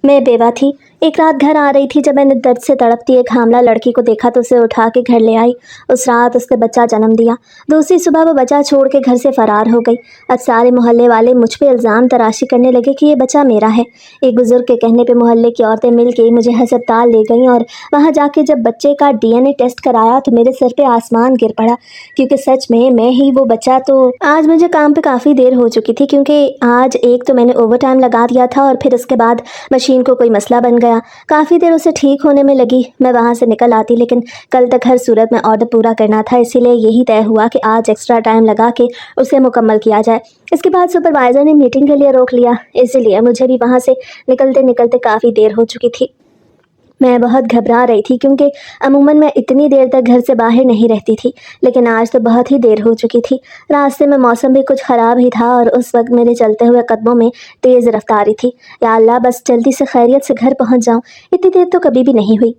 मैं बेवा थी। एक रात घर आ रही थी जब मैंने दर्द से तड़पती एक हामला लड़की को देखा तो उसे उठा के घर ले आई। उस रात उसने बच्चा जन्म दिया। दूसरी सुबह वो बच्चा छोड़ के घर से फरार हो गई। अब सारे मोहल्ले वाले मुझ पे इल्ज़ाम तराशी करने लगे कि ये बच्चा मेरा है। एक बुजुर्ग के कहने पे मोहल्ले की औरतें मिल के मुझे अस्पताल ले गईं और वहाँ जाके जब बच्चे का DNA टेस्ट कराया तो मेरे सर पे आसमान गिर पड़ा, क्योंकि सच में मैं ही वो बच्चा। तो आज मुझे काम पे काफ़ी देर हो चुकी थी, क्योंकि आज एक तो मैंने ओवर टाइम लगा दिया था और फिर उसके बाद मशीन को कोई मसला बन गया। काफ़ी देर उसे ठीक होने में लगी। मैं वहाँ से निकल आती, लेकिन कल तक हर सूरत में ऑर्डर पूरा करना था, इसीलिए यही तय हुआ कि आज एक्स्ट्रा टाइम लगा के उसे मुकम्मल किया जाए। इसके बाद सुपरवाइज़र ने मीटिंग के लिए रोक लिया, इसीलिए मुझे भी वहाँ से निकलते निकलते काफ़ी देर हो चुकी थी। मैं बहुत घबरा रही थी, क्योंकि अमूमन मैं इतनी देर तक घर से बाहर नहीं रहती थी, लेकिन आज तो बहुत ही देर हो चुकी थी। रास्ते में मौसम भी कुछ ख़राब ही था और उस वक्त मेरे चलते हुए कदमों में तेज़ रफ्तारी थी। या अल्लाह, बस जल्दी से खैरियत से घर पहुंच जाऊं। इतनी देर तो कभी भी नहीं हुई।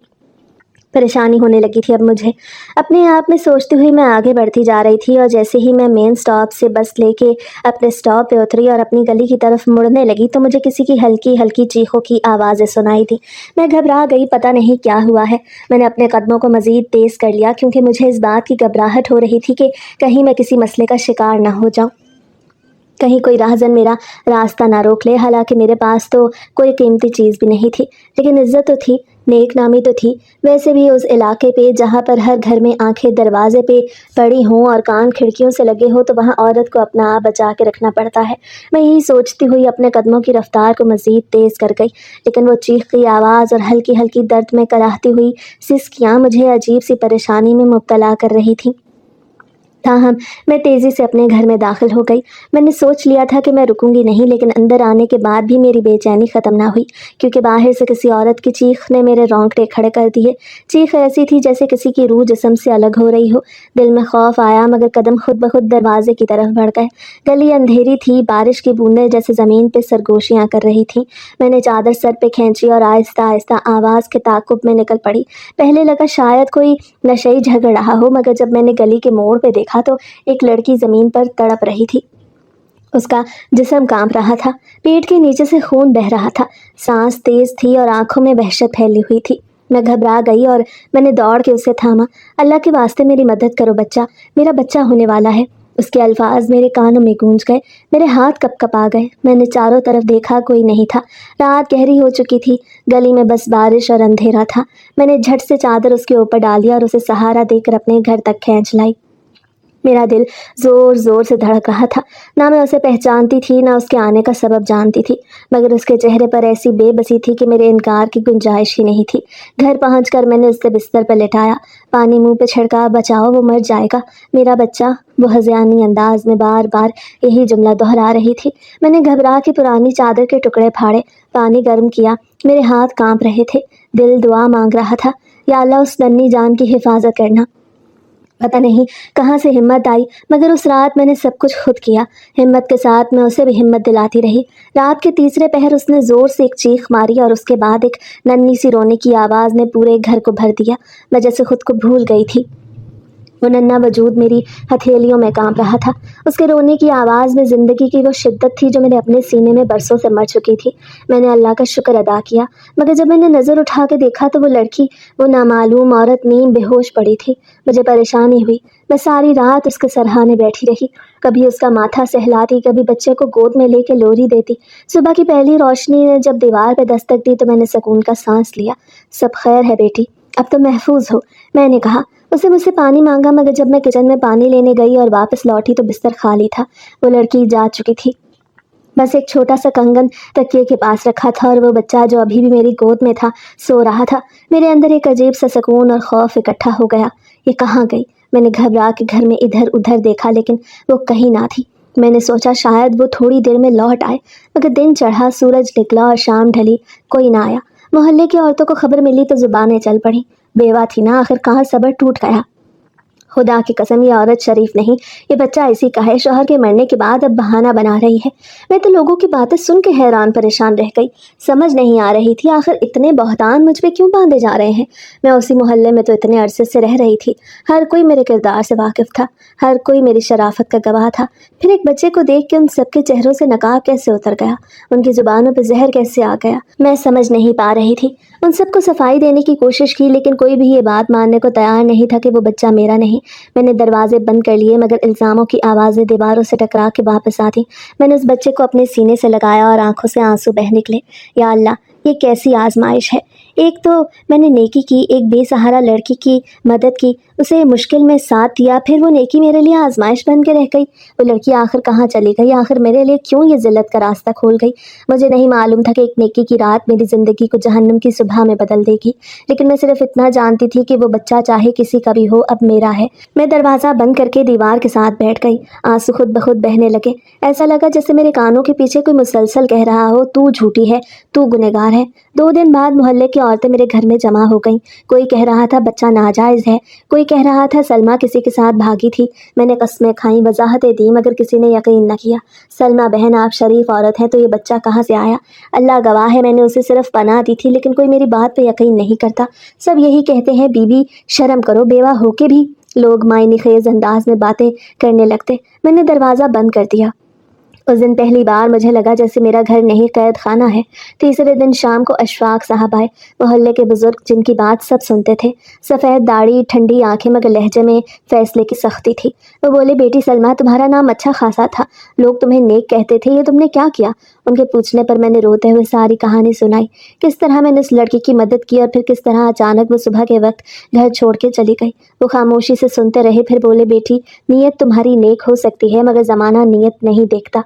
परेशानी होने लगी थी अब मुझे। अपने आप में सोचती हुई मैं आगे बढ़ती जा रही थी और जैसे ही मैं मेन स्टॉप से बस लेके अपने स्टॉप पे उतरी और अपनी गली की तरफ मुड़ने लगी तो मुझे किसी की हल्की हल्की चीखों की आवाज़ें सुनाई थी। मैं घबरा गई, पता नहीं क्या हुआ है। मैंने अपने कदमों को मज़ीद तेज़ कर लिया, क्योंकि मुझे इस बात की घबराहट हो रही थी कि कहीं मैं किसी मसले का शिकार ना हो जाऊँ, कहीं कोई राहजन मेरा रास्ता ना रोक ले। हालांकि मेरे पास तो कोई कीमती चीज़ भी नहीं थी, लेकिन इज्जत तो थी, नेक नामी तो थी। वैसे भी उस इलाके पे जहाँ पर हर घर में आंखें दरवाजे पे पड़ी हों और कान खिड़कियों से लगे हो, तो वहाँ औरत को अपना आप बचा के रखना पड़ता है। मैं यही सोचती हुई अपने कदमों की रफ्तार को मज़ीद तेज़ कर गई, लेकिन वो चीख की आवाज़ और हल्की हल्की दर्द में कराहती हुई सिसकियाँ मुझे अजीब सी परेशानी में मुब्तला कर रही थी। ताहम मैं तेज़ी से अपने घर में दाखिल हो गई। मैंने सोच लिया था कि मैं रुकूंगी नहीं, लेकिन अंदर आने के बाद भी मेरी बेचैनी ख़त्म ना हुई, क्योंकि बाहर से किसी औरत की चीख ने मेरे रोंगटे खड़े कर दिए। चीख ऐसी थी जैसे किसी की रूह जिस्म से अलग हो रही हो। दिल में खौफ आया, मगर कदम खुद ब खुद दरवाजे की तरफ बढ़ गए। गली अंधेरी थी, बारिश की बूंदें जैसे ज़मीन पर सरगोशियाँ कर रही थीं। मैंने चादर सर पे खींची और आहिस्ता आहिस्ता आवाज़ के ताक़ुब में निकल पड़ी। पहले लगा शायद कोई नशेई झगड़ रहा हो, मगर जब मैंने गली के मोड़ पे देखा तो एक लड़की ज़मीन पर तड़प रही थी। उसका जिस्म कांप रहा था, पेट के नीचे से खून बह रहा था, सांस तेज थी और आंखों में वहशत फैली हुई थी। मैं घबरा गई और मैंने दौड़ के उसे थामा। अल्लाह के वास्ते मेरी मदद करो, बच्चा, मेरा बच्चा होने वाला है। उसके अल्फाज मेरे कानों में गूंज गए, मेरे हाथ कँप-कँपा गए। मैंने चारों तरफ देखा, कोई नहीं था। रात गहरी हो चुकी थी, गली में बस बारिश और अंधेरा था। मैंने झट से चादर उसके ऊपर डाली और उसे सहारा देकर अपने घर तक खींच लाई। मेरा दिल ज़ोर ज़ोर से धड़क रहा था। ना मैं उसे पहचानती थी, ना उसके आने का सबब जानती थी, मगर उसके चेहरे पर ऐसी बेबसी थी कि मेरे इनकार की गुंजाइश ही नहीं थी। घर पहुंचकर मैंने उसे बिस्तर पर लिटाया, पानी मुंह पे छिड़का, बचाओ वो मर जाएगा, मेरा बच्चा। वो हज़ियानी अंदाज में बार बार यही जुमला दोहरा रही थी। मैंने घबरा के पुरानी चादर के टुकड़े फाड़े, पानी गर्म किया, मेरे हाथ काँप रहे थे, दिल दुआ मांग रहा था, या अल्लाह उस नन्ही जान की हिफाजत करना। पता नहीं कहाँ से हिम्मत आई, मगर उस रात मैंने सब कुछ खुद किया। हिम्मत के साथ मैं उसे भी हिम्मत दिलाती रही। रात के तीसरे पहर उसने ज़ोर से एक चीख मारी और उसके बाद एक नन्ही सी रोने की आवाज़ ने पूरे घर को भर दिया। मैं जैसे खुद को भूल गई थी। वो नन्हा वजूद मेरी हथेलियों में कांप रहा था। उसके रोने की आवाज़ में ज़िंदगी की वो शिद्दत थी जो मेरे अपने सीने में बरसों से मर चुकी थी। मैंने अल्लाह का शुक्र अदा किया, मगर जब मैंने नज़र उठा के देखा तो वो लड़की, वो नामालूम औरत नीम बेहोश पड़ी थी। मुझे परेशानी हुई। मैं सारी रात उसके सरहाने बैठी रही, कभी उसका माथा सहलाती, कभी बच्चे को गोद में लेके लोरी देती। सुबह की पहली रोशनी ने जब दीवार पर दस्तक दी तो मैंने सुकून का सांस लिया। सब खैर है बेटी, अब तो महफूज हो, मैंने कहा। उसने मुझसे पानी मांगा, मगर जब मैं किचन में पानी लेने गई और वापस लौटी तो बिस्तर खाली था। वो लड़की जा चुकी थी। बस एक छोटा सा कंगन तकिए के पास रखा था और वो बच्चा जो अभी भी मेरी गोद में था सो रहा था। मेरे अंदर एक अजीब सा सुकून और खौफ इकट्ठा हो गया। ये कहाँ गई? मैंने घबरा के घर में इधर उधर देखा, लेकिन वो कहीं ना थी। मैंने सोचा शायद वो थोड़ी देर में लौट आए, मगर दिन चढ़ा, सूरज निकला और शाम ढली, कोई ना आया। मोहल्ले की औरतों को खबर मिली तो जुबानें चल पड़ी। बेवा थी ना, आखिर कहाँ सब्र टूट गया। खुदा की कसम ये औरत शरीफ नहीं, ये बच्चा इसी का है। शौहर के मरने के बाद अब बहाना बना रही है। मैं तो लोगों की बातें सुन के हैरान परेशान रह गई। समझ नहीं आ रही थी आखिर इतने बहतान मुझ पे क्यों बांधे जा रहे हैं। मैं उसी मोहल्ले में तो इतने अरसे से रह रही थी, हर कोई मेरे किरदार से वाकिफ था, हर कोई मेरी शराफत का गवाह था। फिर एक बच्चे को देख के उन सबके चेहरों से नकाब कैसे उतर गया, उनकी जुबानों पर जहर कैसे आ गया, मैं समझ नहीं पा रही थी। उन सबको सफाई देने की कोशिश की, लेकिन कोई भी ये बात मानने को तैयार नहीं था कि वो बच्चा मेरा नहीं। मैंने दरवाजे बंद कर लिए, मगर इल्ज़ामों की आवाज़ें दीवारों से टकरा के वापस आती। मैंने उस बच्चे को अपने सीने से लगाया और आंखों से आंसू बह निकले। या अल्लाह, ये कैसी आजमाइश है। एक तो मैंने नेकी की, एक बेसहारा लड़की की मदद की, उसे मुश्किल में साथ दिया, फिर वो नेकी मेरे लिए आजमाइश बन के रह गई। वो लड़की आखिर कहाँ चली गई, आखिर मेरे लिए क्यों ये जिल्लत का रास्ता खोल गई। मुझे नहीं मालूम था कि एक नेकी की रात मेरी ज़िंदगी को जहन्नम की सुबह में बदल देगी, लेकिन मैं सिर्फ इतना जानती थी कि वो बच्चा चाहे किसी का भी हो अब मेरा है। मैं दरवाज़ा बंद करके दीवार के साथ बैठ गई। आंसू खुद ब खुद बहने लगे। ऐसा लगा जैसे मेरे कानों के पीछे कोई मुसलसल कह रहा हो, तू झूठी है, तू गुनहगार है। 2 दिन बाद मोहल्ले की औरतें मेरे घर में जमा हो गईं। कोई कह रहा था बच्चा नाजायज़ है, कोई कह रहा था सलमा किसी के साथ भागी थी। मैंने कस्में खाई, वजाहतें दी, मगर किसी ने यकीन न किया। सलमा बहन, आप शरीफ औरत हैं, तो ये बच्चा कहाँ से आया? अल्लाह गवाह है, मैंने उसे सिर्फ पनाह दी थी, लेकिन कोई मेरी बात पे यकीन नहीं करता। सब यही कहते हैं, बीबी शर्म करो, बेवा होके भी लोग मायने खेज अंदाज में बातें करने लगते। मैंने दरवाज़ा बंद कर दिया। उस दिन पहली बार मुझे लगा जैसे मेरा घर नहीं कैद खाना है। तीसरे दिन शाम को अशफाक साहब आए, मोहल्ले के बुजुर्ग जिनकी बात सब सुनते थे। सफ़ेद दाढ़ी, ठंडी आंखें, मगर लहजे में फैसले की सख्ती थी। वो बोले, बेटी सलमा, तुम्हारा नाम अच्छा खासा था, लोग तुम्हें नेक कहते थे, ये तुमने क्या किया? उनके पूछने पर मैंने रोते हुए सारी कहानी सुनाई, किस तरह मैंने उस लड़की की मदद की और फिर किस तरह अचानक वो सुबह के वक्त घर छोड़ के चली गई। वो खामोशी से सुनते रहे, फिर बोले, बेटी नीयत तुम्हारी नेक हो सकती है, मगर ज़माना नीयत नहीं देखता।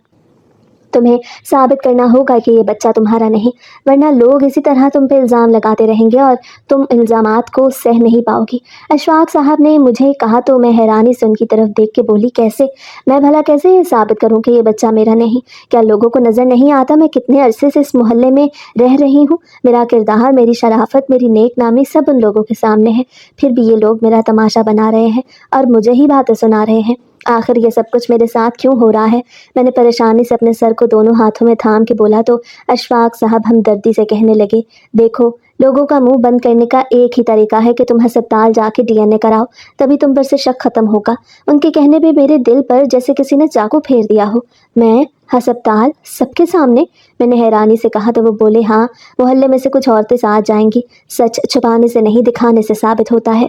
तुम्हें साबित करना होगा कि ये बच्चा तुम्हारा नहीं, वरना लोग इसी तरह तुम पे इल्ज़ाम लगाते रहेंगे और तुम इल्ज़ामात को सह नहीं पाओगी। अशफाक साहब ने मुझे कहा तो मैं हैरानी से उनकी तरफ देख के बोली, कैसे? मैं भला कैसे ये साबित करूं कि ये बच्चा मेरा नहीं? क्या लोगों को नज़र नहीं आता मैं कितने अरसे से इस मोहल्ले में रह रही हूँ? मेरा किरदार, मेरी शराफत, मेरी नेक नामी सब उन लोगों के सामने है। फिर भी ये लोग मेरा तमाशा बना रहे हैं और मुझे ही बातें सुना रहे हैं। आखिर ये सब कुछ मेरे साथ क्यों हो रहा है? मैंने परेशानी से अपने सर को दोनों हाथों में थाम के बोला तो अशफाक साहब हमदर्दी से कहने लगे, देखो, लोगों का मुंह बंद करने का एक ही तरीका है कि तुम अस्पताल जाके DNA कराओ, तभी तुम पर से शक खत्म होगा। उनके कहने पे मेरे दिल पर जैसे किसी ने चाकू फेर दिया हो। मैं अस्पताल? सबके सामने? मैंने हैरानी से कहा तो वो बोले, हाँ, मोहल्ले में से कुछ औरतें साथ जाएंगी। सच छुपाने से नहीं, दिखाने से साबित होता है।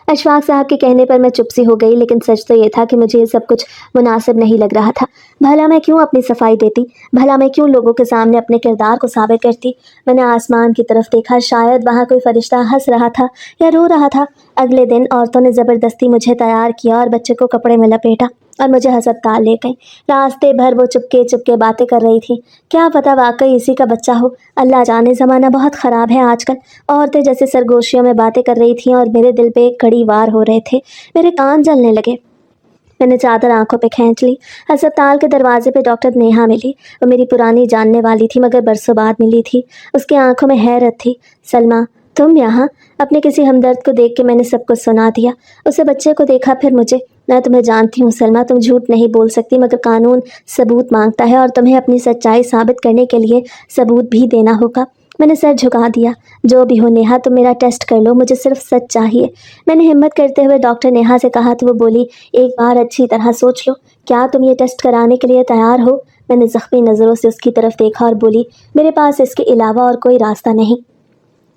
अशफाक साहब के कहने पर मैं चुप सी हो गई, लेकिन सच तो ये था कि मुझे ये सब कुछ मुनासिब नहीं लग रहा था। भला मैं क्यों अपनी सफाई देती? भला मैं क्यों लोगों के सामने अपने किरदार को साबित करती? मैंने आसमान की तरफ देखा, शायद वहाँ कोई फरिश्ता हंस रहा था या रो रहा था। अगले दिन औरतों ने ज़बरदस्ती मुझे तैयार किया और बच्चे को कपड़े में लपेटा और मुझे अस्पताल ले गई। रास्ते भर वो चुपके चुपके बातें कर रही थी। क्या पता वाकई इसी का बच्चा हो। अल्लाह जाने, ज़माना बहुत ख़राब है आजकल। औरतें जैसे सरगोशियों में बातें कर रही थीं और मेरे दिल पे कड़ी वार हो रहे थे। मेरे कान जलने लगे। मैंने चादर आंखों पे खींच ली। अस्पताल के दरवाजे पे डॉक्टर नेहा मिली। वो मेरी पुरानी जानने वाली थी, मगर बरसों बाद मिली थी। उसकी आंखों में हैरत थी। सलमा, तुम यहाँ? अपने किसी हमदर्द को देख के मैंने सब कुछ सुना दिया। उसे बच्चे को देखा, फिर मुझे। मैं तुम्हें जानती हूँ सलमा, तुम झूठ नहीं बोल सकती, मगर कानून सबूत मांगता है और तुम्हें अपनी सच्चाई साबित करने के लिए सबूत भी देना होगा। मैंने सर झुका दिया। जो भी हो नेहा, तुम मेरा टेस्ट कर लो, मुझे सिर्फ सच चाहिए। मैंने हिम्मत करते हुए डॉक्टर नेहा से कहा तो वो बोली, एक बार अच्छी तरह सोच लो, क्या तुम ये टेस्ट कराने के लिए तैयार हो? मैंने ज़ख्मी नज़रों से उसकी तरफ देखा और बोली, मेरे पास इसके अलावा और कोई रास्ता नहीं।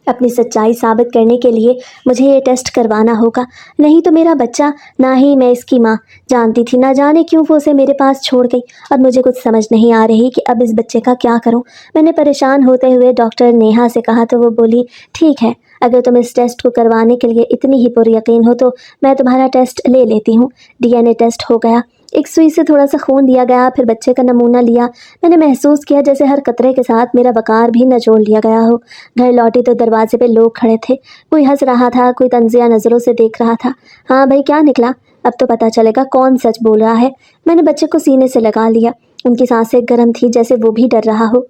अपनी सच्चाई साबित करने के लिए मुझे ये टेस्ट करवाना होगा, नहीं तो मेरा बच्चा, ना ही मैं इसकी माँ। जानती थी, ना जाने क्यों वो उसे मेरे पास छोड़ गई और मुझे कुछ समझ नहीं आ रही कि अब इस बच्चे का क्या करूं। मैंने परेशान होते हुए डॉक्टर नेहा से कहा तो वो बोली, ठीक है, अगर तुम इस टेस्ट को करवाने के लिए इतनी ही पुरयकीन हो तो मैं तुम्हारा टेस्ट ले लेती हूँ। DNA टेस्ट हो गया। एक सुई से थोड़ा सा खून दिया गया, फिर बच्चे का नमूना लिया। मैंने महसूस किया जैसे हर कतरे के साथ मेरा वकार भी निचोड़ लिया गया हो। घर लौटी तो दरवाजे पे लोग खड़े थे। कोई हंस रहा था, कोई तंजिया नज़रों से देख रहा था। हाँ भाई, क्या निकला? अब तो पता चलेगा कौन सच बोल रहा है। मैंने बच्चे को सीने से लगा लिया। उनकी सांसें गर्म थी, जैसे वो भी डर रहा हो।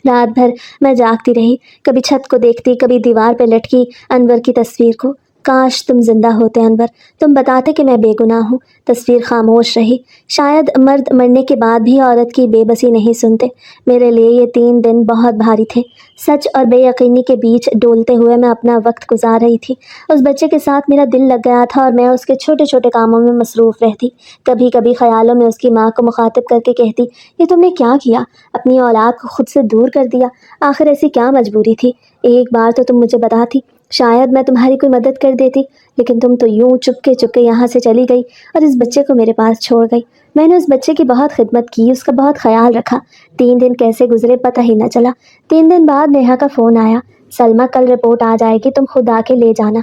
रात भर मैं जागती रही, कभी छत को देखती, कभी दीवार पर लटकी अनवर की तस्वीर को। کاش تم زندہ ہوتے انور، تم بتاتے کہ میں بے گناہ ہوں۔ تصویر خاموش رہی۔ شاید مرد مرنے کے بعد بھی عورت کی بے بسی نہیں سنتے۔ میرے لیے یہ 3 دن بہت بھاری تھے۔ سچ اور بے یقینی کے بیچ ڈولتے ہوئے میں اپنا وقت گزار رہی تھی۔ اس بچے کے ساتھ میرا دل لگ گیا تھا اور میں اس کے چھوٹے چھوٹے کاموں میں مصروف رہتی۔ کبھی کبھی خیالوں میں اس کی ماں کو مخاطب کر کے کہتی، یہ تم نے کیا کیا؟ اپنی اولاد کو خود سے دور کر دیا۔ آخر ایسی کیا مجبوری تھی؟ ایک بار تو تم مجھے بتاتی، شاید میں تمہاری کوئی مدد کر دیتی، لیکن تم تو یوں چپکے چپکے یہاں سے چلی گئی اور اس بچے کو میرے پاس چھوڑ گئی۔ میں نے اس بچے کی بہت خدمت کی، اس کا بہت خیال رکھا۔ 3 دن کیسے گزرے پتہ ہی نہ چلا۔ 3 دن بعد نیہا کا فون آیا، سلمیٰ کل رپورٹ آ جائے گی، تم خود آ کے لے جانا۔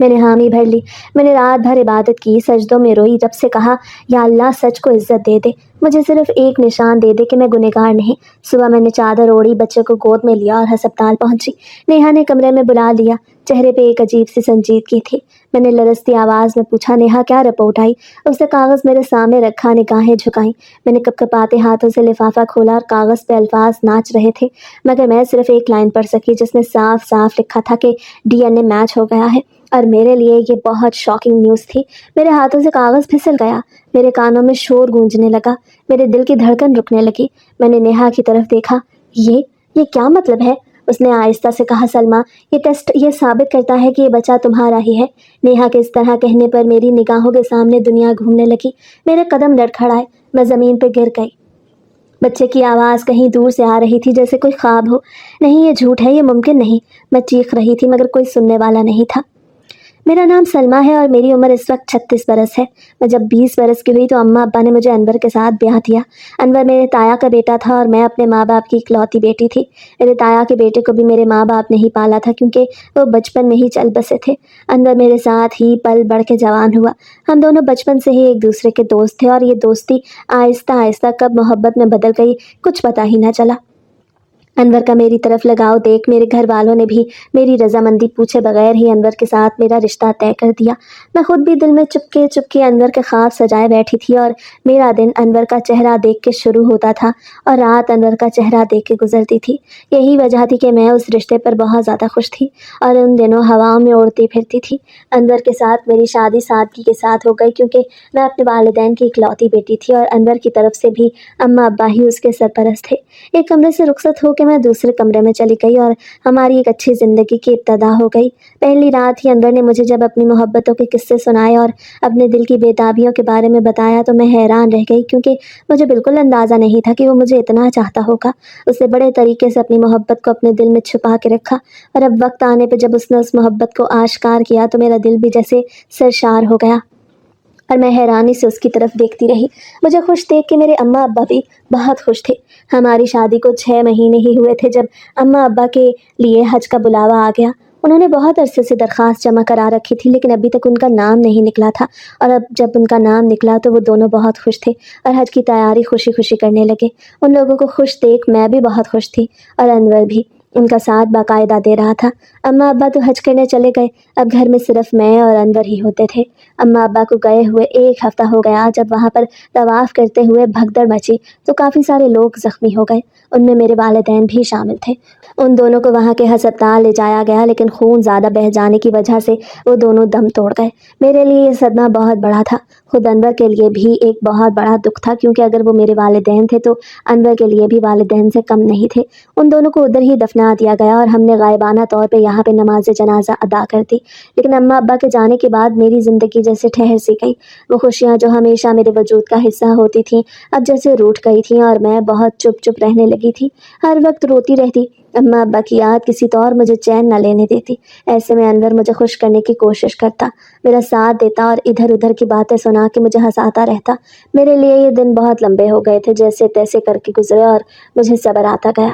میں نے حامی بھر لی۔ میں نے رات بھر عبادت کی، سجدوں میں روئی، رب سے کہا یا اللہ سچ کو عزت دے دے، مجھے صرف ایک نشان دے دے کہ میں گنہگار نہیں۔ صبح میں نے چادر اوڑھی، بچے کو گود میں لیا اور ہسپتال پہنچی۔ نیہا نے کمرے میں بلا لیا، چہرے پہ ایک عجیب سی سنجیدگی تھی۔ میں نے لرزتی آواز میں پوچھا، نیہا کیا رپورٹ آئی؟ اس نے کاغذ میرے سامنے رکھا، نگاہیں جھکائیں۔ میں نے کپکپاتے ہاتھوں سے لفافہ کھولا اور کاغذ پہ الفاظ ناچ رہے تھے، مگر میں صرف ایک لائن پڑھ سکی جس میں صاف صاف لکھا تھا کہ DNA میچ ہو گیا ہے۔ اور میرے لیے یہ بہت شاکنگ نیوز تھی۔ میرے ہاتھوں سے کاغذ پھسل گیا، میرے کانوں میں شور گونجنے لگا، میرے دل کی دھڑکن رکنے لگی۔ میں نے نیہا کی طرف دیکھا۔ یہ کیا مطلب ہے؟ اس نے آہستہ سے کہا، سلمیٰ یہ ٹیسٹ یہ ثابت کرتا ہے کہ یہ بچہ تمہارا ہی ہے۔ نیہا کے اس طرح کہنے پر میری نگاہوں کے سامنے دنیا گھومنے لگی، میرے قدم لڑکھڑائے، میں زمین پہ گر گئی۔ بچے کی آواز کہیں دور سے آ رہی تھی، جیسے کوئی خواب ہو۔ نہیں یہ جھوٹ ہے، یہ ممکن نہیں۔ میں چیخ رہی تھی مگر کوئی سننے والا نہیں تھا۔ میرا نام سلمیٰ ہے اور میری عمر اس وقت 36 برس ہے۔ میں جب 20 برس کی ہوئی تو اماں ابا نے مجھے انور کے ساتھ بیاہ دیا۔ انور میرے تایا کا بیٹا تھا اور میں اپنے ماں باپ کی اکلوتی بیٹی تھی۔ میرے تایا کے بیٹے کو بھی میرے ماں باپ نے ہی پالا تھا کیونکہ وہ بچپن میں ہی چل بسے تھے۔ انور میرے ساتھ ہی پل بڑھ کے جوان ہوا۔ ہم دونوں بچپن سے ہی ایک دوسرے کے دوست تھے اور یہ دوستی آہستہ آہستہ کب محبت میں بدل گئی کچھ پتہ ہی نہ چلا۔ انور کا میری طرف لگاؤ دیکھ میرے گھر والوں نے بھی میری رضامندی پوچھے بغیر ہی انور کے ساتھ میرا رشتہ طے کر دیا۔ میں خود بھی دل میں چپکے چپکے انور کے خواب سجائے بیٹھی تھی اور میرا دن انور کا چہرہ دیکھ کے شروع ہوتا تھا اور رات انور کا چہرہ دیکھ کے گزرتی تھی۔ یہی وجہ تھی کہ میں اس رشتے پر بہت زیادہ خوش تھی اور ان دنوں ہواؤں میں اڑتی پھرتی تھی۔ انور کے ساتھ میری شادی سادگی کے ساتھ ہو گئی کیونکہ میں اپنے والدین کی اکلوتی بیٹی تھی اور انور کی طرف سے بھی اماں ابا ہی اس کے سرپرست تھے۔ ایک کمرے سے رخصت ہو کے میں دوسرے کمرے میں چلی گئی اور ہماری ایک اچھی زندگی کی ابتدا ہو گئی۔ پہلی رات ہی انور نے مجھے جب اپنی محبتوں کے قصے سنائے اور اپنے دل کی بےتابیوں کے بارے میں بتایا تو میں حیران رہ گئی کیونکہ مجھے بالکل اندازہ نہیں تھا کہ وہ مجھے اتنا چاہتا ہوگا۔ اس نے بڑے طریقے سے اپنی محبت کو اپنے دل میں چھپا کے رکھا اور اب وقت آنے پہ جب اس نے اس محبت کو آشکار کیا تو میرا دل بھی جیسے سرشار ہو گیا اور میں حیرانی سے اس کی طرف دیکھتی رہی۔ مجھے خوش دیکھ کے میرے اماں ابا بھی بہت خوش تھے۔ ہماری شادی کو 6 مہینے ہی ہوئے تھے جب اماں ابا کے لیے حج کا بلاوا آ گیا۔ انہوں نے بہت عرصے سے درخواست جمع کرا رکھی تھی لیکن ابھی تک ان کا نام نہیں نکلا تھا اور اب جب ان کا نام نکلا تو وہ دونوں بہت خوش تھے اور حج کی تیاری خوشی خوشی کرنے لگے۔ ان لوگوں کو خوش دیکھ میں بھی بہت خوش تھی اور انور بھی ان کا ساتھ باقاعدہ دے رہا تھا۔ اماں ابا تو حج کرنے چلے گئے، اب گھر میں صرف میں اور انور ہی ہوتے تھے۔ اماں ابا کو گئے ہوئے 1 ہفتہ ہو گیا۔ جب وہاں پر طواف کرتے ہوئے بھگدڑ مچی تو کافی سارے لوگ زخمی ہو گئے، ان میں میرے والدین بھی شامل تھے۔ ان دونوں کو وہاں کے ہسپتال لے جایا گیا لیکن خون زیادہ بہہ جانے کی وجہ سے وہ دونوں دم توڑ گئے۔ میرے لیے یہ صدمہ بہت بڑا تھا، خود انور کے لیے بھی ایک بہت بڑا دکھ تھا کیونکہ اگر وہ میرے والدین تھے تو انور کے لیے بھی والدین سے کم نہیں تھے۔ ان دونوں کو ادھر ہی دفنا دیا گیا اور ہم نے غائبانہ طور پہ یہاں پہ نماز جنازہ ادا کر دی۔ لیکن اماں ابا کے جانے کے بعد میری زندگی جیسے ٹھہر سی گئی۔ وہ خوشیاں جو ہمیشہ میرے وجود کا حصہ ہوتی تھیں اب جیسے روٹھ گئی تھیں اور میں بہت چپ چپ رہنے لگی تھی، ہر وقت روتی رہتی۔ اماں ابا کی یاد کسی طور مجھے چین نہ لینے دیتی۔ ایسے میں انور مجھے خوش کرنے کی کوشش کرتا، میرا ساتھ دیتا اور ادھر ادھر کی باتیں سنا کے مجھے ہنساتا رہتا۔ میرے لیے یہ دن بہت لمبے ہو گئے تھے، جیسے تیسے کر کے گزرے اور مجھے صبر آتا گیا۔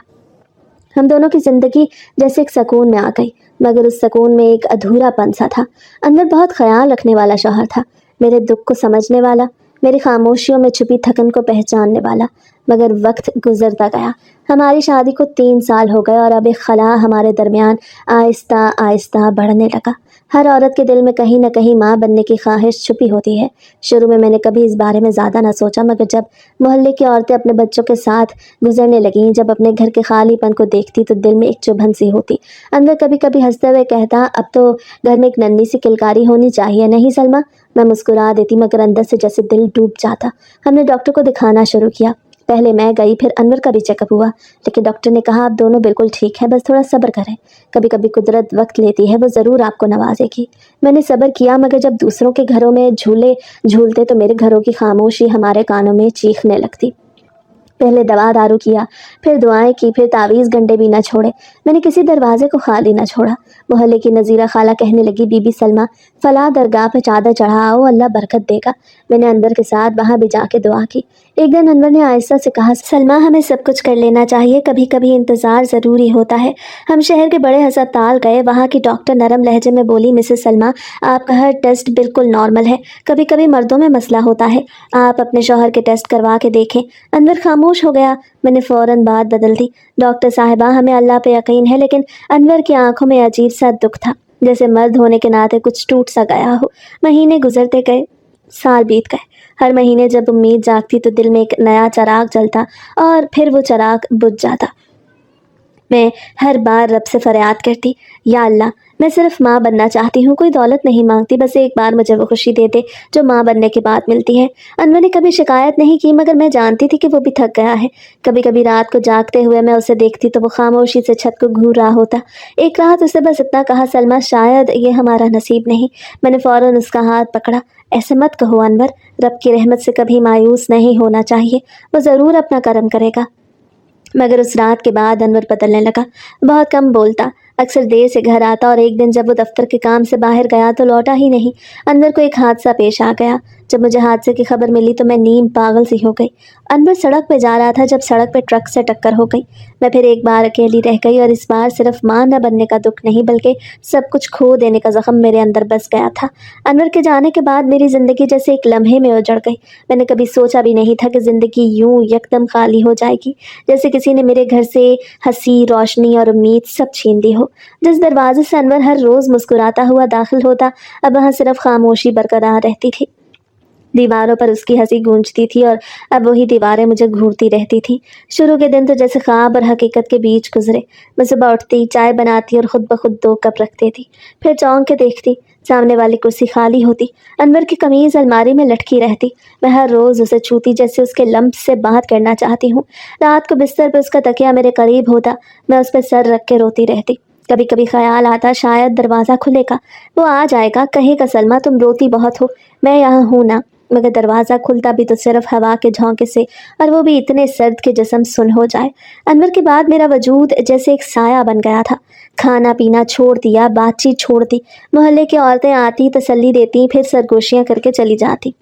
ہم دونوں کی زندگی جیسے ایک سکون میں آ گئی مگر اس سکون میں ایک ادھورا پن سا تھا۔ انور بہت خیال رکھنے والا شوہر تھا، میرے دکھ کو سمجھنے والا، میری خاموشیوں میں چھپی تھکن کو پہچاننے والا۔ مگر وقت گزرتا گیا، ہماری شادی کو 3 سال ہو گئے اور اب ایک خلا ہمارے درمیان آہستہ آہستہ بڑھنے لگا۔ हर औरत के दिल में कहीं ना कहीं माँ बनने की ख्वाहिश छुपी होती है। शुरू में मैंने कभी इस बारे में ज़्यादा ना सोचा, मगर जब मोहल्ले की औरतें अपने बच्चों के साथ गुजरने लगीं, जब अपने घर के खालीपन को देखती तो दिल में एक चुभन सी होती। अंदर कभी कभी हंसते हुए कहता, अब तो घर में एक नन्ही सी किलकारी होनी चाहिए, नहीं सलमा? मैं मुस्कुरा देती, मगर अंदर से जैसे दिल डूब जाता। हमने डॉक्टर को दिखाना शुरू किया। पहले मैं गई, फिर अनवर का भी चेकअप हुआ, लेकिन डॉक्टर ने कहा आप दोनों बिल्कुल ठीक है, बस थोड़ा सब्र करें। कभी कभी कुदरत वक्त लेती है, वो ज़रूर आपको नवाजेगी। मैंने सब्र किया, मगर जब दूसरों के घरों में झूले झूलते तो मेरे घरों की खामोशी हमारे कानों में चीखने लगती। पहले दवा दारू किया, फिर दुआएं की, फिर तावीज़ गंडे भी न छोड़े। मैंने किसी दरवाजे को खाली न छोड़ा। मोहल्ले की नज़ीरा खाला कहने लगी, बीबी सलमा, फला दरगाह पे चादर चढ़ाओ, अल्लाह बरकत देगा। मैंने अनवर के साथ वहाँ भी जाके दुआ की। एक दिन अनवर ने आहिस्ता से कहा, सलमा हमें सब कुछ कर लेना चाहिए, कभी कभी इंतज़ार ज़रूरी होता है। हम शहर के बड़े अस्पताल गए, वहाँ की डॉक्टर नरम लहजे में बोली, मिसेस सलमा, आपका हर टेस्ट बिल्कुल नॉर्मल है, कभी कभी मर्दों में मसला होता है, आप अपने शौहर के टेस्ट करवा के देखें। अनवर खामोश हो गया। मैंने फ़ौरन बात बदल दी, डॉक्टर साहिबा हमें अल्लाह पे यकीन है। लेकिन अनवर की आंखों में अजीब सा दुख था, जैसे मर्द होने के नाते कुछ टूट सा गया हो। महीने गुजरते गए, साल बीत गए। हर महीने जब उम्मीद जागती तो दिल में एक नया चिराग जलता, और फिर वो चिराग बुझ जाता। मैं हर बार रब से फरियाद करती, या अल्लाह, मैं सिर्फ माँ बनना चाहती हूँ, कोई दौलत नहीं मांगती, बस एक बार मुझे वो खुशी दे दे जो माँ बनने के बाद मिलती है। अनवर ने कभी शिकायत नहीं की, मगर मैं जानती थी कि वो भी थक गया है। कभी कभी रात को जागते हुए मैं उसे देखती तो वो खामोशी से छत को घूर रहा होता। एक रात उसे बस इतना कहा, सलमा शायद ये हमारा नसीब नहीं। मैंने फ़ौरन उसका हाथ पकड़ा। ऐसे मत कहो अनवर, रब की रहमत से कभी मायूस नहीं होना चाहिए, वो ज़रूर अपना करम करेगा। मगर उस रात के बाद अनवर बदलने लगा। बहुत कम बोलता, अक्सर देर से घर आता, और एक दिन जब वो दफ्तर के काम से बाहर गया तो लौटा ही नहीं। अनवर को एक हादसा पेश आ गया। जब मुझे हादसे की खबर मिली तो मैं नीम पागल सी हो गई। अनवर सड़क पे जा रहा था जब सड़क पे ट्रक से टक्कर हो गई। मैं फिर एक बार अकेली रह गई, और इस बार सिर्फ माँ न बनने का दुख नहीं, बल्कि सब कुछ खो देने का जख्म मेरे अंदर बस गया था। अनवर के जाने के बाद मेरी ज़िंदगी जैसे एक लम्हे में उजड़ गई। मैंने कभी सोचा भी नहीं था कि ज़िंदगी यूं यकदम खाली हो जाएगी, जैसे किसी ने मेरे घर से हंसी, रोशनी और उम्मीद सब छीन ली हो। जिस दरवाजे से अनवर हर रोज़ मुस्कुराता हुआ दाखिल होता, अब वहाँ सिर्फ खामोशी बरकरार रहती थी। दीवारों पर उसकी हंसी गूंजती थी, और अब वही दीवारें मुझे घूरती रहती थी। शुरू के दिन तो जैसे ख्वाब और हकीकत के बीच गुजरे। मैं सुबह उठती, चाय बनाती और ख़ुद ब खुद 2 कप रख देती, फिर चौंक के देखती, सामने वाली कुर्सी खाली होती। अनवर की कमीज़ अलमारी में लटकी रहती। मैं हर रोज़ उसे छूती, जैसे उसके लम्ब से बात करना चाहती हूँ। रात को बिस्तर पर उसका तकिया मेरे करीब होता, मैं उस पर सर रख के रोती रहती। कभी कभी ख्याल आता, शायद दरवाज़ा खुलेगा, वो आ जाएगा, कहेगा, सलमा तुम रोती बहुत हो, मैं यहाँ हूँ ना। मगर दरवाज़ा खुलता भी तो सिर्फ हवा के झोंके से, और वो भी इतने सर्द के जिस्म सुन हो जाए। अनवर के बाद मेरा वजूद जैसे एक साया बन गया था। खाना पीना छोड़ दिया, बातचीत छोड़ दी। मोहल्ले की औरतें आती, तसल्ली देती, फिर सरगोशियाँ करके चली जाती।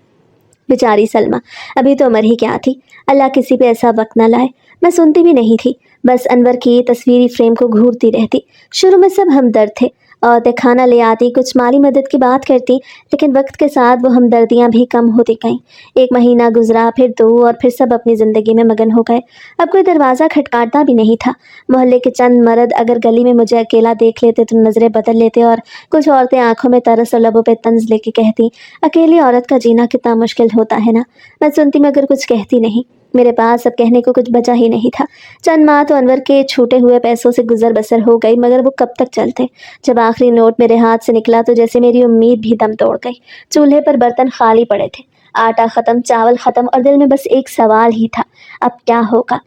बेचारी सलमा, अभी तो उम्र ही क्या थी, अल्लाह किसी पे ऐसा वक्त न लाए। मैं सुनती भी नहीं थी, बस अनवर की तस्वीरी फ्रेम को घूरती रहती। शुरू में सब हमदर्द थे, औरतें खाना ले आती, कुछ माली मदद की बात करती, लेकिन वक्त के साथ वो हमदर्दियाँ भी कम होती गईं। एक महीना गुजरा, फिर 2, और फिर सब अपनी ज़िंदगी में मगन हो गए। अब कोई दरवाज़ा खटखटाता भी नहीं था। मोहल्ले के चंद मर्द अगर गली में मुझे अकेला देख लेते तो नज़रें बदल लेते, और कुछ औरतें आंखों में तरस और लबों पे तंज लेके कहती, अकेली औरत का जीना कितना मुश्किल होता है ना। मैं सुनती मगर कुछ कहती नहीं। मेरे पास अब कहने को कुछ बचा ही नहीं था। चंद माह तो अनवर के छूटे हुए पैसों से गुजर बसर हो गई, मगर वो कब तक चलते। जब आखिरी नोट मेरे हाथ से निकला तो जैसे मेरी उम्मीद भी दम तोड़ गई। चूल्हे पर बर्तन खाली पड़े थे, आटा ख़त्म, चावल ख़त्म, और दिल में बस एक सवाल ही था, अब क्या होगा।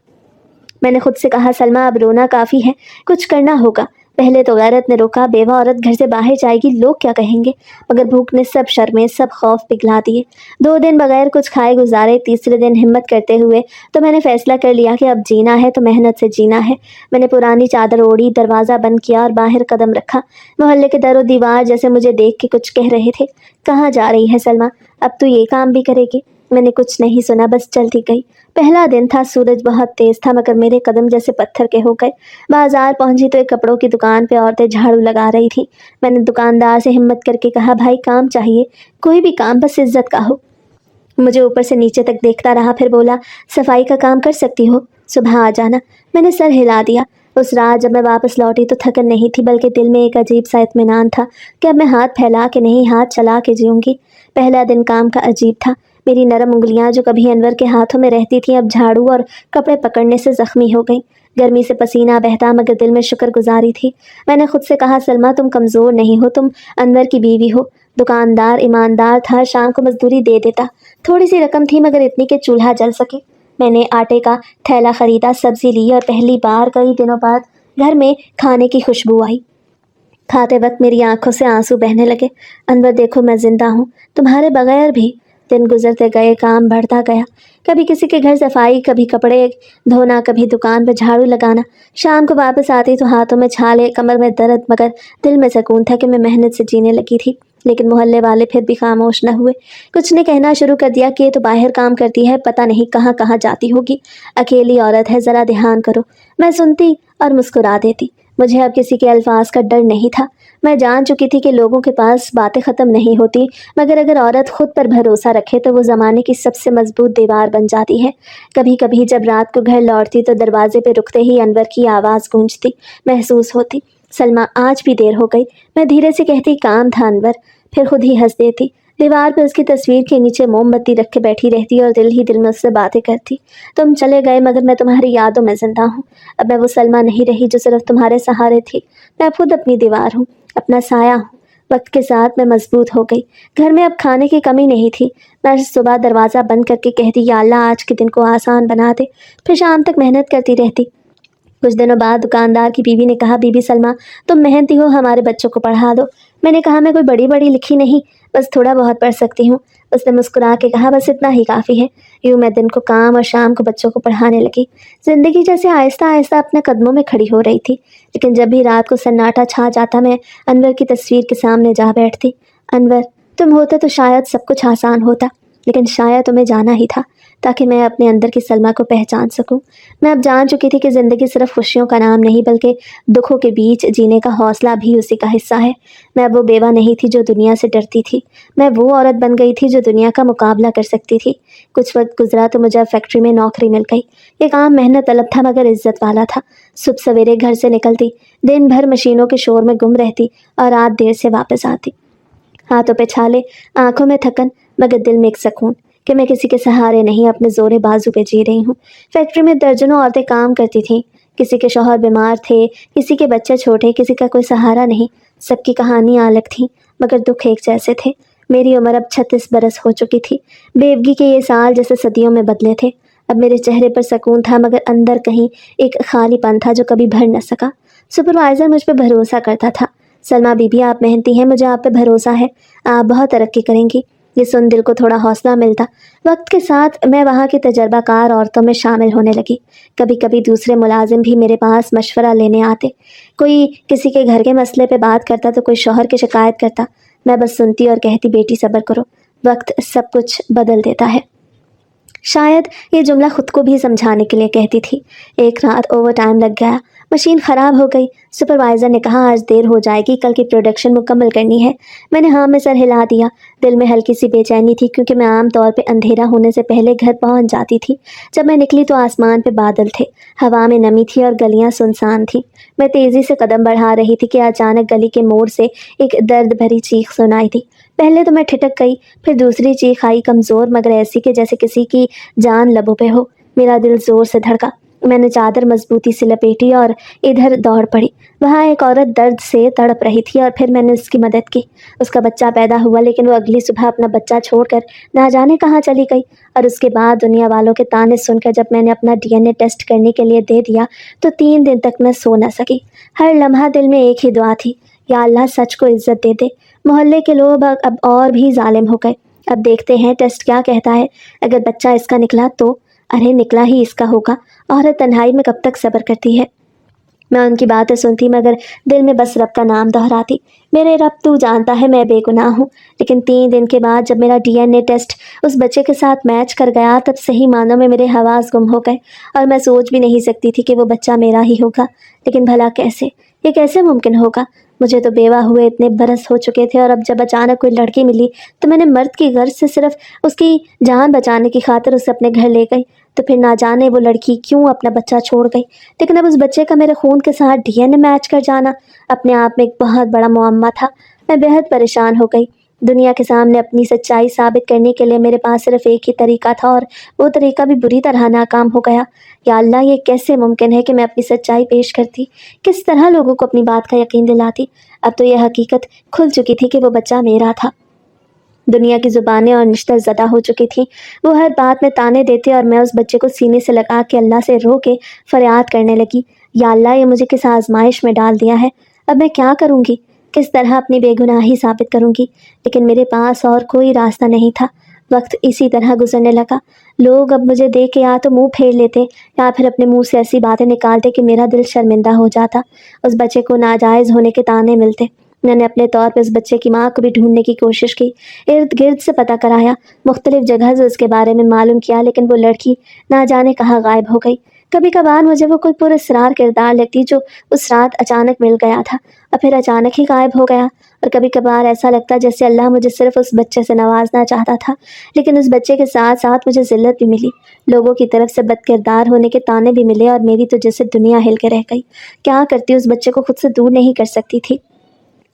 मैंने खुद से कहा, सलमा अब रोना काफ़ी है, कुछ करना होगा। पहले तो गैरत ने रोका, बेवा औरत घर से बाहर जाएगी, लोग क्या कहेंगे। मगर भूख ने सब शर्में, सब खौफ पिघला दिए। 2 दिन बगैर कुछ खाए गुजारे। तीसरे दिन हिम्मत करते हुए तो मैंने फैसला कर लिया कि अब जीना है तो मेहनत से जीना है। मैंने पुरानी चादर ओढ़ी, दरवाज़ा बंद किया और बाहर कदम रखा। मोहल्ले के दरो दीवार जैसे मुझे देख के कुछ कह रहे थे, कहाँ जा रही है सलमा, अब तो ये काम भी करेगी। मैंने कुछ नहीं सुना, बस चलती गई। पहला दिन था, सूरज बहुत तेज़ था, मगर मेरे कदम जैसे पत्थर के हो गए। बाजार पहुंची तो एक कपड़ों की दुकान पे औरतें झाड़ू लगा रही थी। मैंने दुकानदार से हिम्मत करके कहा, भाई काम चाहिए, कोई भी काम, बस इज्जत का हो। मुझे ऊपर से नीचे तक देखता रहा, फिर बोला, सफाई का काम कर सकती हो, सुबह आ जाना। मैंने सर हिला दिया। उस रात जब मैं वापस लौटी तो थकन नहीं थी, बल्कि दिल में एक अजीब सा इत्मीनान था कि अब मैं हाथ फैला के नहीं, हाथ चला के जीऊँगी। पहला दिन काम का अजीब था। मेरी नरम उंगलियां जो कभी अनवर के हाथों में रहती थीं, अब झाड़ू और कपड़े पकड़ने से ज़ख्मी हो गईं। गर्मी से पसीना बहता, मगर दिल में शुक्रगुजारी थी। मैंने खुद से कहा, सलमा तुम कमज़ोर नहीं हो, तुम अनवर की बीवी हो। दुकानदार ईमानदार था, शाम को मजदूरी दे देता। थोड़ी सी रकम थी, मगर इतनी कि चूल्हा जल सके। मैंने आटे का थैला ख़रीदा, सब्ज़ी ली, और पहली बार कई दिनों बाद घर में खाने की खुशबू आई। खाते वक्त मेरी आंखों से आंसू बहने लगे। अनवर देखो, मैं जिंदा हूँ, तुम्हारे बगैर भी। दिन गुजरते गए, काम बढ़ता गया। कभी किसी के घर सफाई, कभी कपड़े धोना, कभी दुकान पर झाड़ू लगाना। शाम को वापस आती तो हाथों में छाले, कमर में दर्द, मगर दिल में सुकून था कि मैं मेहनत से जीने लगी थी। लेकिन मोहल्ले वाले फिर भी खामोश न हुए। कुछ ने कहना शुरू कर दिया कि ये तो बाहर काम करती है, पता नहीं कहाँ कहाँ जाती होगी, अकेली औरत है, ज़रा ध्यान करो। मैं सुनती और मुस्कुरा देती। मुझे अब किसी के अल्फाज का डर नहीं था। मैं जान चुकी थी कि लोगों के पास बातें ख़त्म नहीं होती, मगर अगर औरत खुद पर भरोसा रखे तो वो ज़माने की सबसे मजबूत दीवार बन जाती है। कभी कभी जब रात को घर लौटती तो दरवाजे पे रुकते ही अनवर की आवाज़ गूंजती, महसूस होती, सलमा आज भी देर हो गई। मैं धीरे से कहती, काम था अनवर। फिर खुद ही हंस देती। दीवार पर उसकी तस्वीर के नीचे मोमबत्ती रख के बैठी रहती और दिल ही दिल में उससे बातें करती। तुम चले गए, मगर मैं तुम्हारी यादों में जिंदा हूँ। अब मैं वो सलमा नहीं रही जो सिर्फ तुम्हारे सहारे थी। मैं खुद अपनी दीवार हूँ, अपना साया हूँ। वक्त के साथ मैं मजबूत हो गई। घर में अब खाने की कमी नहीं थी। मैं सुबह दरवाज़ा बंद करके कहती, या अल्लाह आज के दिन को आसान बना दे। फिर शाम तक मेहनत करती रहती। कुछ दिनों बाद दुकानदार की बीवी ने कहा, बीबी सलमा तुम मेहनती हो, हमारे बच्चों को पढ़ा दो। मैंने कहा, मैं कोई बड़ी बड़ी लिखी नहीं, बस थोड़ा बहुत पढ़ सकती हूँ। उसने मुस्कुरा के कहा, बस इतना ही काफ़ी है। यूँ मैं दिन को काम और शाम को बच्चों को पढ़ाने लगी। ज़िंदगी जैसे आहिस्ता आहिस्ता अपने कदमों में खड़ी हो रही थी। लेकिन जब भी रात को सन्नाटा छा जाता, मैं अनवर की तस्वीर के सामने जा बैठती। अनवर तुम होते तो शायद सब कुछ आसान होता, लेकिन शायद तुम्हें जाना ही था, ताकि मैं अपने अंदर की सलमा को पहचान सकूं। मैं अब जान चुकी थी कि ज़िंदगी सिर्फ खुशियों का नाम नहीं, बल्कि दुखों के बीच जीने का हौसला भी उसी का हिस्सा है। मैं अब वो बेवा नहीं थी जो दुनिया से डरती थी। मैं वो औरत बन गई थी जो दुनिया का मुकाबला कर सकती थी। कुछ वक्त गुजरा तो मुझे फैक्ट्री में नौकरी मिल गई। ये काम मेहनत तलब था, मगर इज्जत वाला था। सुबह सवेरे घर से निकलती, दिन भर मशीनों के शोर में गुम रहती और रात देर से वापस आती। हाथों पे छाले, आंखों में थकन, मगर दिल में एक सुकून कि मैं किसी के सहारे नहीं, अपने जोरे बाजू पे जी रही हूँ। फैक्ट्री में दर्जनों औरतें काम करती थीं। किसी के शौहर बीमार थे, किसी के बच्चे छोटे, किसी का कोई सहारा नहीं। सबकी कहानियाँ अलग थीं, मगर दुख एक जैसे थे। मेरी उम्र अब 36 बरस हो चुकी थी। बेवगी के ये साल जैसे सदियों में बदले थे। अब मेरे चेहरे पर सुकून था, मगर अंदर कहीं एक खालीपन था जो कभी भर न सका। सुपरवाइज़र मुझ पर भरोसा करता था। सलमा बीबी आप मेहनती हैं, मुझे आप पे भरोसा है, आप बहुत तरक्की करेंगी। ये सुन दिल को थोड़ा हौसला मिलता। वक्त के साथ मैं वहाँ की तजर्बाकार औरतों में शामिल होने लगी। कभी कभी दूसरे मुलाजिम भी मेरे पास मशवरा लेने आते। कोई किसी के घर के मसले पे बात करता तो कोई शौहर की शिकायत करता। मैं बस सुनती और कहती, बेटी सब्र करो, वक्त सब कुछ बदल देता है। शायद ये जुमला खुद को भी समझाने के लिए कहती थी। एक रात ओवर टाइम लग गया, मशीन ख़राब हो गई। सुपरवाइज़र ने कहा, आज देर हो जाएगी, कल की प्रोडक्शन मुकम्मल करनी है। मैंने हाँ में सर हिला दिया। दिल में हल्की सी बेचैनी थी, क्योंकि मैं आम तौर पे अंधेरा होने से पहले घर पहुंच जाती थी। जब मैं निकली तो आसमान पे बादल थे, हवा में नमी थी और गलियां सुनसान थीं। मैं तेज़ी से कदम बढ़ा रही थी कि अचानक गली के मोड़ से एक दर्द भरी चीख सुनाई दी। पहले तो मैं ठिठक गई, फिर दूसरी चीख आई, कमज़ोर मगर ऐसी कि जैसे किसी की जान लबों पे हो। मेरा दिल ज़ोर से धड़का। मैंने चादर मजबूती से लपेटी और इधर दौड़ पड़ी। वहाँ एक औरत दर्द से तड़प रही थी और फिर मैंने उसकी मदद की। उसका बच्चा पैदा हुआ, लेकिन वो अगली सुबह अपना बच्चा छोड़कर ना जाने कहाँ चली गई। और उसके बाद दुनिया वालों के ताने सुनकर जब मैंने अपना डीएनए टेस्ट करने के लिए दे दिया तो 3 दिन तक मैं सो न सकी। हर लम्हा दिल में एक ही दुआ थी, या अल्लाह सच को इज्जत दे दे। मोहल्ले के लोग अब और भी जालिम हो गए। अब देखते हैं टेस्ट क्या कहता है। अगर बच्चा इसका निकला तो अरे निकला ही इसका होगा। औरत तन्हाई में कब तक सब्र करती है। मैं उनकी बातें सुनती, मगर दिल में बस रब का नाम दोहराती। मेरे रब, तू जानता है मैं बेगुनाह हूँ। लेकिन 3 दिन के बाद जब मेरा डीएनए टेस्ट उस बच्चे के साथ मैच कर गया, तब सही मानों में मेरे हवास गुम हो गए और मैं सोच भी नहीं सकती थी कि वो बच्चा मेरा ही होगा। लेकिन भला कैसे, ये कैसे मुमकिन होगा। मुझे तो बेवा हुए इतने बरस हो चुके थे और अब जब अचानक कोई लड़की मिली तो मैंने मर्द की गर्ज से सिर्फ उसकी जान बचाने की खातिर उसे अपने घर ले गई। तो फिर ना जाने वो लड़की क्यों अपना बच्चा छोड़ गई, लेकिन अब उस बच्चे का मेरे खून के साथ डीएनए मैच कर जाना अपने आप में एक बहुत बड़ा मुअम्मा था। मैं बेहद परेशान हो गई। दुनिया के सामने अपनी सच्चाई साबित करने के लिए मेरे पास सिर्फ एक ही तरीका था और वो तरीका भी बुरी तरह नाकाम हो गया। या अल्लाह, ये कैसे मुमकिन है कि मैं अपनी सच्चाई पेश करती, किस तरह लोगों को अपनी बात का यकीन दिलाती। अब तो यह हकीकत खुल चुकी थी कि वो बच्चा मेरा था। दुनिया की ज़ुबानें और निश्तर ज़दा हो चुकी थी। वो हर बात में ताने देते और मैं उस बच्चे को सीने से लगा के अल्लाह से रो के फरियाद करने लगी, या अल्लाह, ये मुझे किस आजमाइश में डाल दिया है। अब मैं क्या करूँगी, किस तरह अपनी बेगुनाही साबित करूँगी। लेकिन मेरे पास और कोई रास्ता नहीं था। वक्त इसी तरह गुजरने लगा। लोग अब मुझे देख के या तो मुंह फेर लेते या फिर अपने मुंह से ऐसी बातें निकालते कि मेरा दिल शर्मिंदा हो जाता। उस बच्चे को नाजायज़ होने के ताने मिलते। मैंने अपने तौर पे उस बच्चे की माँ को भी ढूंढने की कोशिश की, इर्द गिर्द से पता कराया, मुख्तलिफ जगह से उसके बारे में मालूम किया, लेकिन वो लड़की ना जाने कहाँ गायब हो गई। कभी कभार मुझे वो कोई पुरस्कार किरदार लगती जो उस रात अचानक मिल गया था और फिर अचानक ही गायब हो गया। और कभी कभार ऐसा लगता जैसे अल्लाह मुझे सिर्फ उस बच्चे से नवाजना चाहता था, लेकिन उस बच्चे के साथ साथ मुझे जिल्लत भी मिली। लोगों की तरफ से बदकिरदार होने के ताने भी मिले और मेरी तो जैसे दुनिया हिल के रह गई। क्या करती, उस बच्चे को खुद से दूर नहीं कर सकती थी।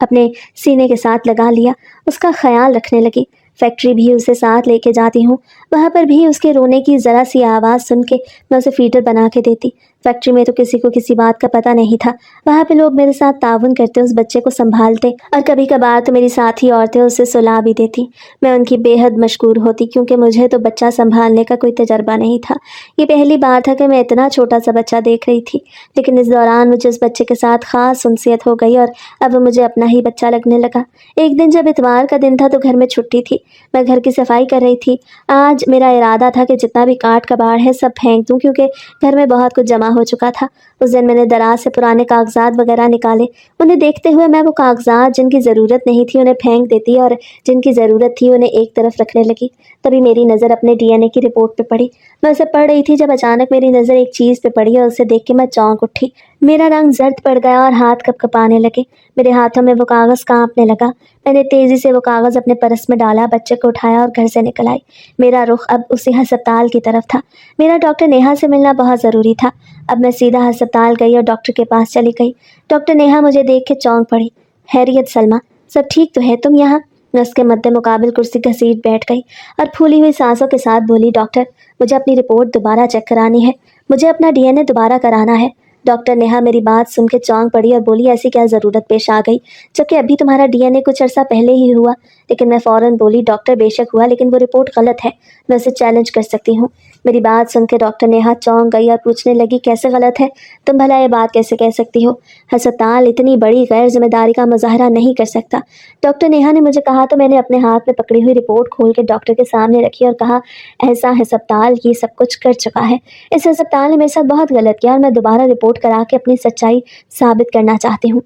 अपने सीने के साथ लगा लिया, उसका ख्याल रखने लगी। फैक्ट्री भी उसे साथ लेके जाती हूँ, वहाँ पर भी उसके रोने की ज़रा सी आवाज़ सुन के मैं उसे फीडर बना के देती। फैक्ट्री में तो किसी को किसी बात का पता नहीं था। वहाँ पे लोग मेरे साथ ताउन करते, उस बच्चे को संभालते और कभी कभार तो मेरी साथी औरतें उसे सुला भी देती। मैं उनकी बेहद मशकूर होती, क्योंकि मुझे तो बच्चा संभालने का कोई तजर्बा नहीं था। ये पहली बार था कि मैं इतना छोटा सा बच्चा देख रही थी, लेकिन इस दौरान मुझे उस बच्चे के साथ ख़ास उनसियत हो गई और अब वो मुझे अपना ही बच्चा लगने लगा। एक दिन जब इतवार का दिन था तो घर में छुट्टी थी। मैं घर की सफाई कर रही थी। आज मेरा इरादा था कि जितना भी काट कबाड़ है सब फेंक दूं, क्योंकि घर में बहुत कुछ जमा हो चुका था। उस दिन मैंने दराज से पुराने कागजात वगैरह निकाले। उन्हें देखते हुए मैं वो कागजात जिनकी ज़रूरत नहीं थी उन्हें फेंक देती और जिनकी ज़रूरत थी उन्हें एक तरफ रखने लगी। तभी मेरी नज़र अपने डीएनए की रिपोर्ट पे पड़ी। मैं उसे पढ़ रही थी जब अचानक मेरी नज़र एक चीज़ पे पड़ी और उसे देख के मैं चौंक उठी। मेरा रंग जर्द पड़ गया और हाथ कँपकँपाने लगे। मेरे हाथों में वो कागज़ कांपने लगा। मैंने तेज़ी से वो कागज़ अपने पर्स में डाला, बच्चे को उठाया और घर से निकल आई। मेरा रुख अब उसी अस्पताल की तरफ था। मेरा डॉक्टर नेहा से मिलना बहुत ज़रूरी था। अब मैं सीधा अस्पताल गई और डॉक्टर के पास चली गई। डॉक्टर नेहा मुझे देख के चौंक पड़ी। हैरियत सलमा, सब ठीक तो है, तुम यहाँ? मैं उसके मद्दे मुकाबिल कुर्सी घसीट बैठ गई और फूली हुई सांसों के साथ बोली, डॉक्टर, मुझे अपनी रिपोर्ट दोबारा चेक करानी है, मुझे अपना डीएनए दोबारा कराना है। डॉक्टर नेहा मेरी बात सुन के चौंक पड़ी और बोली, ऐसी क्या ज़रूरत पेश आ गई, जबकि अभी तुम्हारा डीएनए कुछ अर्सा पहले ही हुआ। लेकिन मैं फ़ौरन बोली, डॉक्टर, बेशक हुआ, लेकिन वो रिपोर्ट गलत है, मैं उसे चैलेंज कर सकती हूँ। मेरी बात सुन के डॉक्टर नेहा चौंक गई और पूछने लगी, कैसे गलत है? तुम भला ये बात कैसे कह सकती हो? अस्पताल इतनी बड़ी गैर जिम्मेदारी का मुजाहरा नहीं कर सकता। डॉक्टर नेहा ने मुझे कहा तो मैंने अपने हाथ में पकड़ी हुई रिपोर्ट खोल के डॉक्टर के सामने रखी और कहा, ऐसा अस्पताल ये सब कुछ कर चुका है, इस अस्पताल ने मेरे साथ बहुत गलत किया और मैं दोबारा रिपोर्ट करा के अपनी सच्चाई साबित करना चाहती हूँ,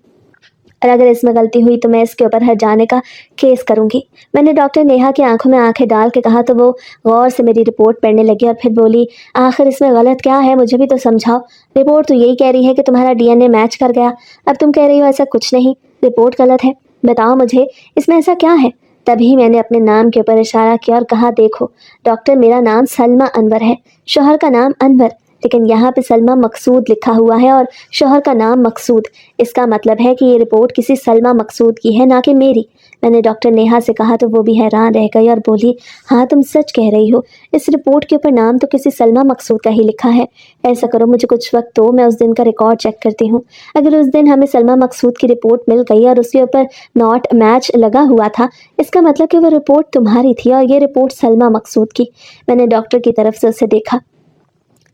और अगर इसमें गलती हुई तो मैं इसके ऊपर हट जाने का केस करूँगी। मैंने डॉक्टर नेहा की आंखों में आंखें डाल के कहा तो वो गौर से मेरी रिपोर्ट पढ़ने लगी और फिर बोली, आखिर इसमें गलत क्या है, मुझे भी तो समझाओ। रिपोर्ट तो यही कह रही है कि तुम्हारा डीएनए मैच कर गया, अब तुम कह रही हो ऐसा कुछ नहीं, रिपोर्ट गलत है। बताओ मुझे, इसमें ऐसा क्या है? तभी मैंने अपने नाम के ऊपर इशारा किया और कहा, देखो डॉक्टर, मेरा नाम सलमा अनवर है, शोहर का नाम अनवर, लेकिन यहाँ पे सलमा मकसूद लिखा हुआ है और शोहर का नाम मकसूद। इसका मतलब है कि ये रिपोर्ट किसी सलमा मकसूद की है, ना कि मेरी। मैंने डॉक्टर नेहा से कहा तो वो भी हैरान रह गई और बोली, हाँ तुम सच कह रही हो, इस रिपोर्ट के ऊपर नाम तो किसी सलमा मकसूद का ही लिखा है। ऐसा करो, मुझे कुछ वक्त दो, मैं उस दिन का रिकॉर्ड चेक करती हूँ। अगर उस दिन हमें सलमा मकसूद की रिपोर्ट मिल गई और उसके ऊपर नॉट मैच लगा हुआ था, इसका मतलब कि वो रिपोर्ट तुम्हारी थी और ये रिपोर्ट सलमा मकसूद की। मैंने डॉक्टर की तरफ से उसे देखा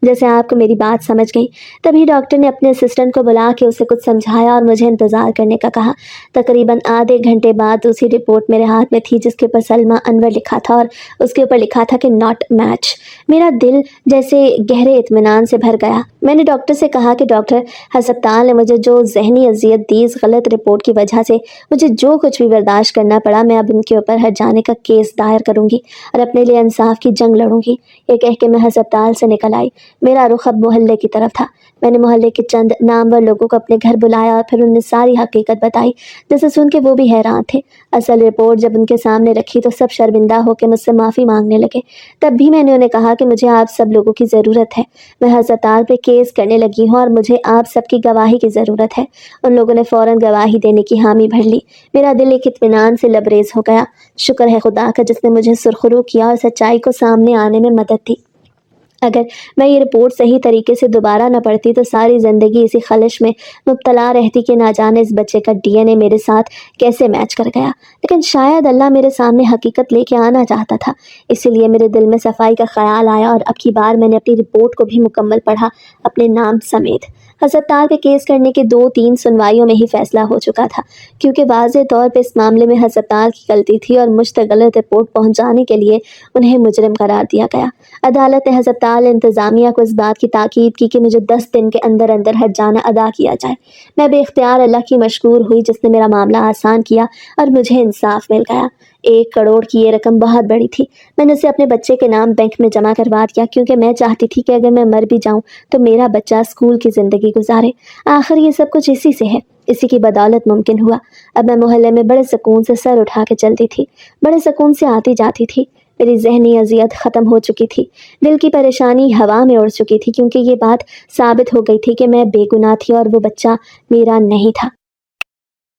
जैसे आपको मेरी बात समझ गई। तभी डॉक्टर ने अपने असिस्टेंट को बुला के उसे कुछ समझाया और मुझे इंतज़ार करने का कहा। तकरीबन आधे घंटे बाद उसी रिपोर्ट मेरे हाथ में थी जिसके ऊपर सलमा अनवर लिखा था और उसके ऊपर लिखा था कि नॉट मैच। मेरा दिल जैसे गहरे इत्मीनान से भर गया। मैंने डॉक्टर से कहा कि डॉक्टर, अस्पताल ने मुझे जो जहनी अजियत दी, इस गलत रिपोर्ट की वजह से मुझे जो कुछ भी बर्दाश्त करना पड़ा, मैं अब इनके ऊपर हट जाने का केस दायर करूँगी और अपने लिए इंसाफ की जंग लड़ूंगी। ये कह के मैं अस्पताल से निकल आई। मेरा रुख अब मोहल्ले की तरफ था। मैंने मोहल्ले के चंद नामवर लोगों को अपने घर बुलाया और फिर उन्हें सारी हकीकत बताई, जिसे सुन के वो भी हैरान थे। असल रिपोर्ट जब उनके सामने रखी तो सब शर्मिंदा होकर मुझसे माफ़ी मांगने लगे। तब भी मैंने उन्हें कहा कि मुझे आप सब लोगों की ज़रूरत है। मैं हस्पताल पे केस करने लगी हूँ और मुझे आप सबकी गवाही की ज़रूरत है। उन लोगों ने फ़ौरन गवाही देने की हामी भर ली। मेरा दिल एक इत्मीनान से लबरेज हो गया। शुक्र है खुदा का जिसने मुझे सुरखरू किया और सच्चाई को सामने आने में मदद दी। अगर मैं ये रिपोर्ट सही तरीके से दोबारा न पढ़ती तो सारी ज़िंदगी इसी खलिश में मुब्तला रहती कि ना जाने इस बच्चे का डीएनए मेरे साथ कैसे मैच कर गया। लेकिन शायद अल्लाह मेरे सामने हकीकत लेके आना चाहता था, इसीलिए मेरे दिल में सफाई का ख्याल आया और अब की बार मैंने अपनी रिपोर्ट को भी मुकम्मल पढ़ा, अपने नाम समेत। हस्पताल के केस करने के 2-3 सुनवाइयों में ही फैसला हो चुका था, क्योंकि वाज़ेह तौर पर इस मामले में हस्पताल की गलती थी और मुझ तक गलत रिपोर्ट पहुँचाने के लिए उन्हें मुजरिम करार दिया गया। अदालत ने हस्पताल इंतज़ामिया को इस बात की ताकीद की कि मुझे 10 दिन के अंदर अंदर हर्जाना अदा किया जाए। मैं बेख्तियार अल्लाह की मशकूर हुई जिसने मेरा मामला आसान किया और मुझे इंसाफ मिल गया। 1 करोड़ की ये रकम बहुत बड़ी थी। मैंने उसे अपने बच्चे के नाम बैंक में जमा करवा दिया, क्योंकि मैं चाहती थी कि अगर मैं मर भी जाऊं तो मेरा बच्चा स्कूल की ज़िंदगी गुजारे। आखिर ये सब कुछ इसी से है, इसी की बदौलत मुमकिन हुआ। अब मैं मोहल्ले में बड़े सुकून से सर उठा के चलती थी, बड़े सुकून से आती जाती थी। मेरी ज़हनी अज़ियत ख़त्म हो चुकी थी, दिल की परेशानी हवा में उड़ चुकी थी, क्योंकि ये बात साबित हो गई थी कि मैं बेगुनाह थी और वो बच्चा मेरा नहीं था।